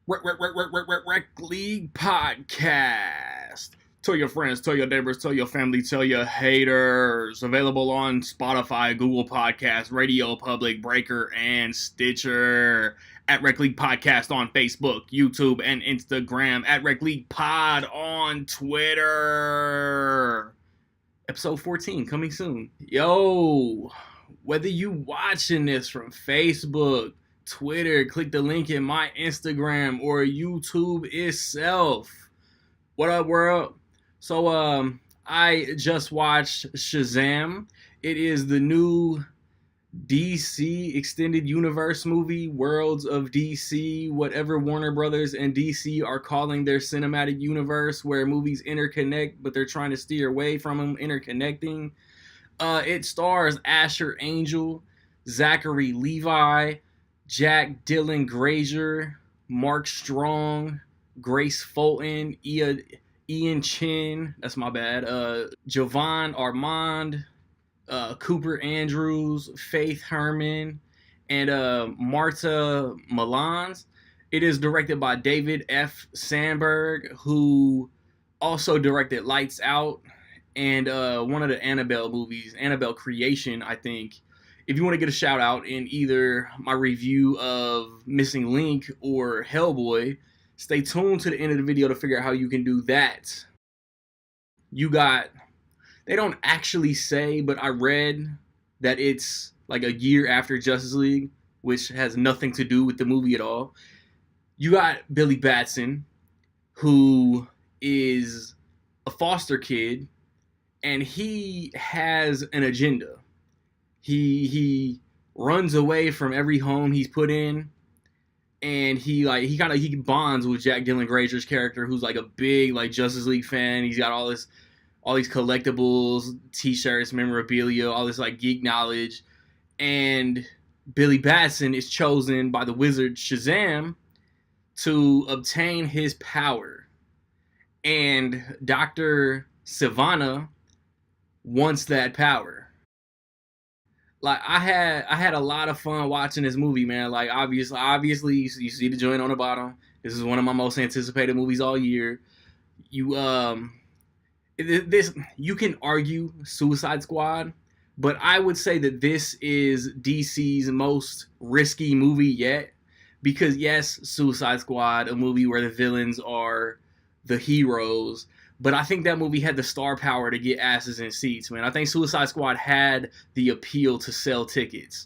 Rec League Podcast. Tell your friends, tell your neighbors, tell your family, tell your haters. Available on Spotify, Google Podcasts, Radio Public, Breaker, and Stitcher. At Rec League Podcast on Facebook, YouTube, and Instagram. At Rec League Pod on Twitter. Episode 14 coming soon. Yo, whether you watching this from Facebook, Twitter, click the link in my Instagram or YouTube itself. What up, world? So, I just watched Shazam. It is the new DC Extended Universe movie, Worlds of DC, whatever Warner Brothers and DC are calling their cinematic universe, where movies interconnect, but they're trying to steer away from them interconnecting. It stars Asher Angel, Zachary Levi, Jack Dylan Grazer, Mark Strong, Grace Fulton, Ian Chin, that's my bad, Jovan Armand, Cooper Andrews, Faith Herman, and Marta Malans. It is directed by David F. Sandberg, who also directed Lights Out and one of the Annabelle movies, Annabelle Creation, I think. If you want to get a shout out in either my review of Missing Link or Hellboy, stay tuned to the end of the video to figure out how you can do that. They don't actually say, but I read that it's like a year after Justice League, which has nothing to do with the movie at all. You got Billy Batson, who is a foster kid, and he has an agenda. He runs away from every home he's put in, and he bonds with Jack Dylan Grazer's character, who's like a big like Justice League fan. He's got all these collectibles, t-shirts, memorabilia, all this like geek knowledge. And Billy Batson is chosen by the wizard Shazam to obtain his power. And Dr. Sivana wants that power. Like I had a lot of fun watching this movie, man. Like obviously you see the joint on the bottom. This is one of my most anticipated movies all year. You can argue Suicide Squad, but I would say that this is DC's most risky movie yet. Because yes, Suicide Squad, a movie where the villains are the heroes, but I think that movie had the star power to get asses in seats, man. I think Suicide Squad had the appeal to sell tickets.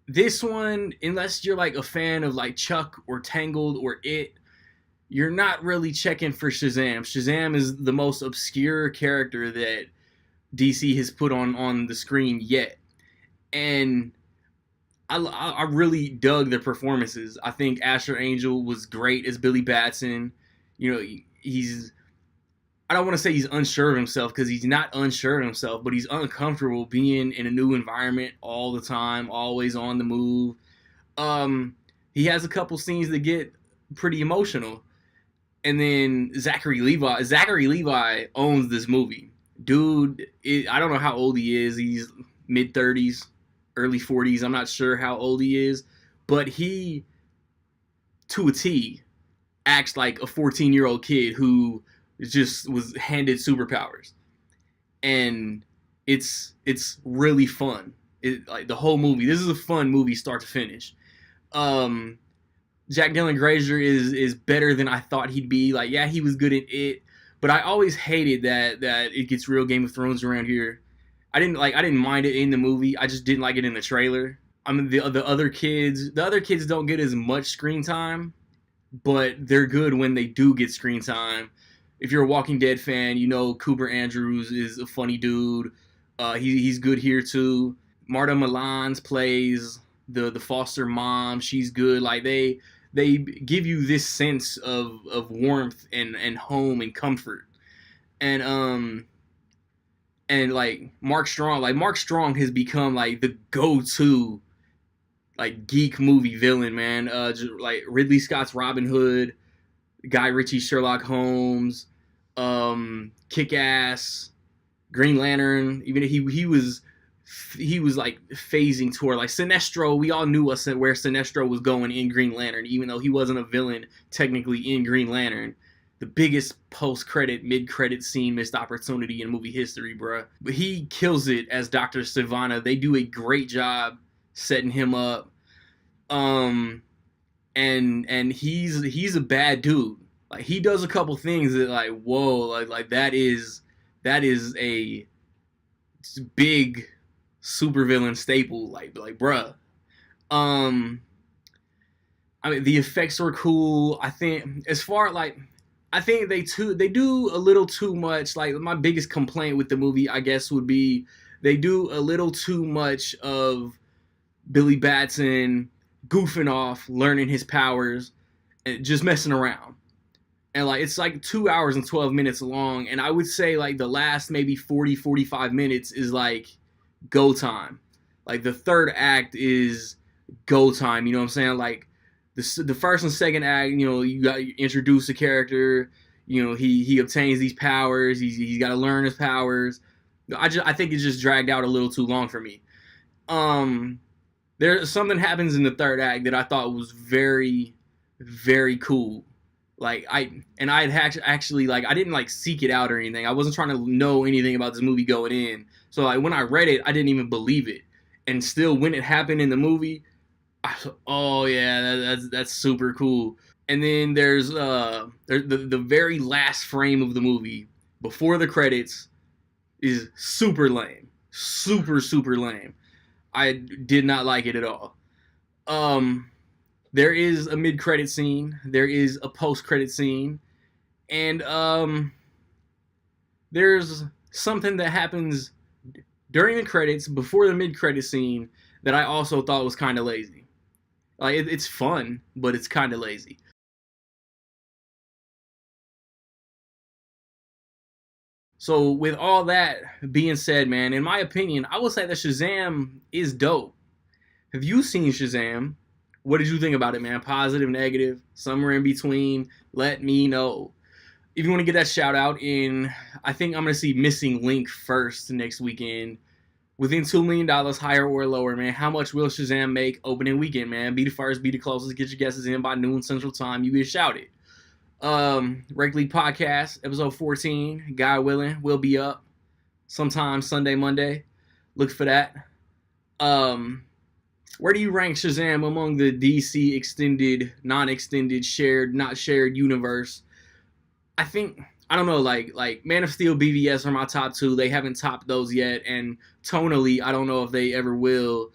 This one, unless you're like a fan of like Chuck or Tangled or It, you're not really checking for Shazam. Shazam is the most obscure character that DC has put on the screen yet. And I really dug the performances. I think Asher Angel was great as Billy Batson. You know, I don't want to say he's unsure of himself, because he's not unsure of himself, but he's uncomfortable being in a new environment all the time, always on the move. He has a couple scenes that get pretty emotional. And then Zachary Levi owns this movie. Dude, I don't know how old he is. He's mid-30s, early 40s. I'm not sure how old he is. But he, to a T, acts like a 14-year-old kid who just was handed superpowers. And it's really fun. Like the whole movie. This is a fun movie start to finish. Jack Dylan Grazer is better than I thought he'd be. Like, yeah, he was good at It, but I always hated that it gets real Game of Thrones around here. I didn't mind it in the movie. I just didn't like it in the trailer. I mean, the other kids don't get as much screen time, but they're good when they do get screen time. If you're a Walking Dead fan, you know Cooper Andrews is a funny dude. He's good here too. Marta Malans plays the foster mom. She's good. Like they give you this sense of warmth and home and comfort. And like Mark Strong has become like the go-to like geek movie villain, man. Like Ridley Scott's Robin Hood, Guy Ritchie's Sherlock Holmes, Kick-Ass, Green Lantern. Even he was he was like phasing toward like Sinestro. We all knew where Sinestro was going in Green Lantern, even though he wasn't a villain technically in Green Lantern. The biggest post-credit, mid-credit scene missed opportunity in movie history, bruh. But he kills it as Dr. Sivana. They do a great job setting him up. And he's a bad dude. Like he does a couple things that like whoa, like that is a big supervillain staple. Like bruh. Um, I mean the effects were cool. I think as far like I think they do a little too much. Like my biggest complaint with the movie, I guess, would be they do a little too much of Billy Batson goofing off, learning his powers, and just messing around. And like it's like 2 hours and 12 minutes long, and I would say like the last maybe 40-45 minutes is like go time. Like the third act is go time. You know what I'm saying? Like the first and second act, you got to introduce the character. He obtains these powers. He's got to learn his powers. I think it just dragged out a little too long for me. There's something happens in the third act that I thought was very, very cool. Like I had actually like I didn't like seek it out or anything. I wasn't trying to know anything about this movie going in. So like when I read it, I didn't even believe it. And still, when it happened in the movie, oh yeah, that's super cool. And then there's the very last frame of the movie before the credits is super lame, super lame. I did not like it at all. There is a mid-credit scene. There is a post-credit scene, and there's something that happens during the credits before the mid-credit scene that I also thought was kind of lazy. Like it's fun, but it's kind of lazy. So with all that being said, man, in my opinion, I would say that Shazam is dope. Have you seen Shazam? What did you think about it, man? Positive, negative, somewhere in between? Let me know. If you want to get that shout out in, I think I'm going to see Missing Link first next weekend. Within $2 million, higher or lower, man. How much will Shazam make opening weekend, man? Be the first, be the closest. Get your guesses in by noon Central Time. You get shouted. Rec League Podcast, episode 14. God willing, will be up sometime Sunday, Monday. Look for that. Where do you rank Shazam among the DC extended, non-extended, shared, not shared universe? I think I don't know, like Man of Steel, BVS are my top two. They haven't topped those yet, and tonally, I don't know if they ever will.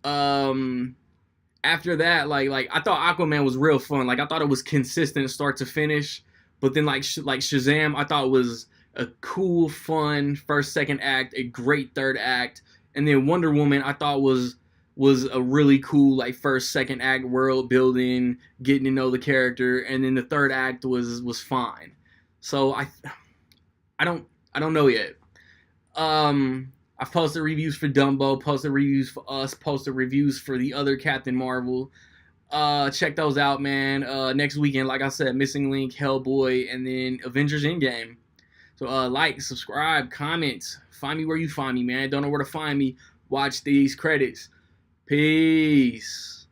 After that, like I thought Aquaman was real fun. Like I thought it was consistent start to finish, but then like Shazam, I thought was a cool, fun first, second act, a great third act, and then Wonder Woman, I thought was a really cool like first, second act world building, getting to know the character, and then the third act was fine. So I don't know yet. I've posted reviews for Dumbo, posted reviews for Us, posted reviews for the other Captain Marvel. Check those out, man. Next weekend, like I said, Missing Link, Hellboy, and then Avengers Endgame. So like, subscribe, comment. Find me where you find me, man. Don't know where to find me. Watch these credits. Peace.